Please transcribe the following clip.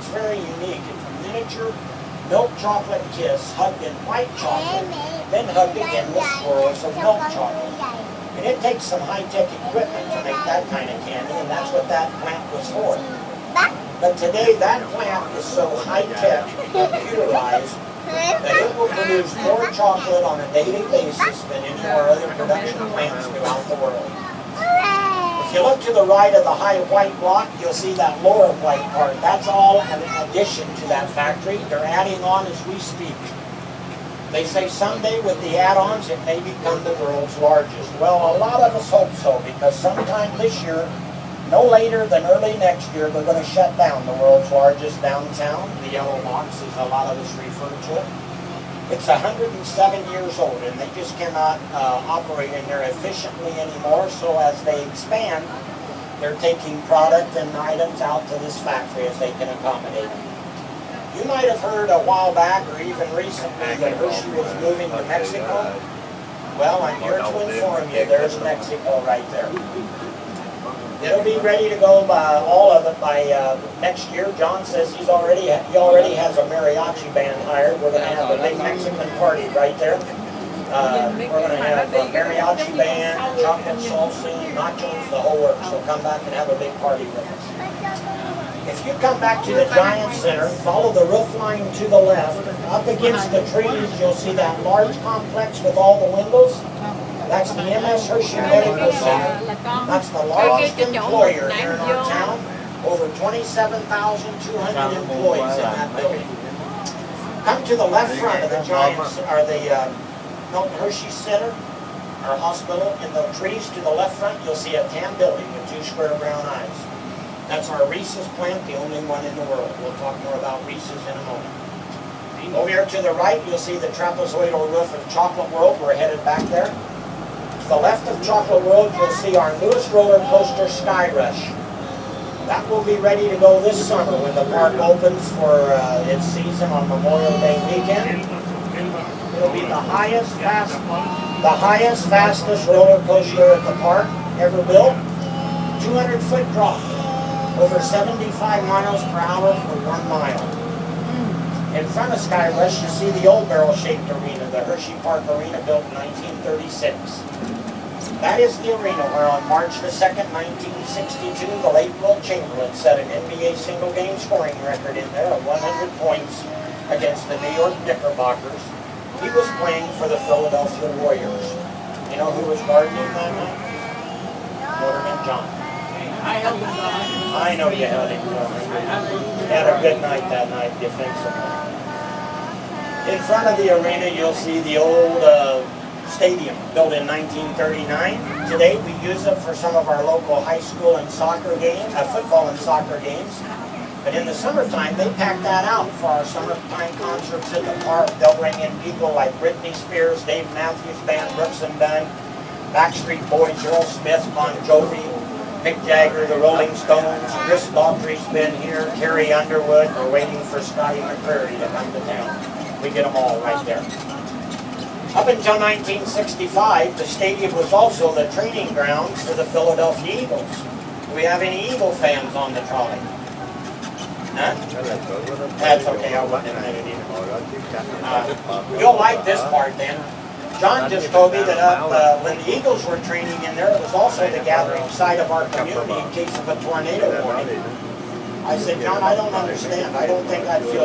It's very unique. It's a miniature milk chocolate kiss hugged in white chocolate, then hugged again with swirls of milk chocolate. And it takes some high-tech equipment to make that kind of candy, and that's what that plant was for. But today, that plant is so high-tech and computerized that it will produce more chocolate on a daily basis than any of our other production plants throughout the world. If you look to the right of the high white block, you'll see that lower white part. That's all an addition to that factory. They're adding on as we speak. They say someday with the add-ons it may become the world's largest. Well, a lot of us hope so, because sometime this year, no later than early next year, they're going to shut down the world's largest downtown. The yellow box, as a lot of us refer to it. It's 107 years old, and they just cannot operate in there efficiently anymore. So as they expand, they're taking product and items out to this factory as they can accommodate it. You might have heard a while back, or even recently, that Hershey was moving to Mexico. Well, I'm here to inform you, there's Mexico right there. It'll be ready to go by all of it by next year. John says he already has a mariachi band hired. We're going to have a big Mexican party right there. We're going to have a mariachi band, chocolate salsa, nachos, the whole works. So come back and have a big party with us. If you come back to the Giant Center, follow the roof line to the left. Up against the trees, you'll see that large complex with all the windows. That's the MS Hershey Medical Center. That's the largest employer here in our town. Over 27,200 employees in that building. Come to the left front of the Giants, or the Milton Hershey Center, our hospital. In the trees to the left front, you'll see a tan building with 2 square brown eyes. That's our Reese's plant, the only one in the world. We'll talk more about Reese's in a moment. Over here to the right, you'll see the trapezoidal roof of Chocolate World. We're headed back there. To the left of Chocolate World, you'll see our newest roller coaster, Sky Rush. That will be ready to go this summer when the park opens for its season on Memorial Day weekend. It'll be the highest, fastest roller coaster at the park ever built. 200-foot drop, over 75 miles per hour for 1 mile. In front of Sky Rush, you see the old barrel-shaped arena, the Hershey Park Arena, built in 1936. That is the arena where on March the 2nd, 1962, the late Wilt Chamberlain set an NBA single-game scoring record in there of 100 points against the New York Knickerbockers. He was playing for the Philadelphia Warriors. You know who was guarding him that night? Quarterman John. I know you held him. You had a good night that night defensively. In front of the arena, you'll see the old stadium built in 1939. Today, we use it for some of our local high school and soccer games, football and soccer games. But in the summertime, they pack that out for our summertime concerts in the park. They'll bring in people like Britney Spears, Dave Matthews Band, Brooks and Dunn, Backstreet Boys, Earl Smith, Bon Jovi, Mick Jagger, the Rolling Stones, Chris Daughtry's been here, Carrie Underwood. We're waiting for Scotty McCreery to come to town. We get them all right there. Up until 1965, the stadium was also the training grounds for the Philadelphia Eagles. Do we have any Eagle fans on the trolley? None? That's okay, I wouldn't admit it either. You'll like this part then. John just told me that when the Eagles were training in there, it was also the gathering site of our community in case of a tornado warning. I said, John, I don't understand. I don't think I'd feel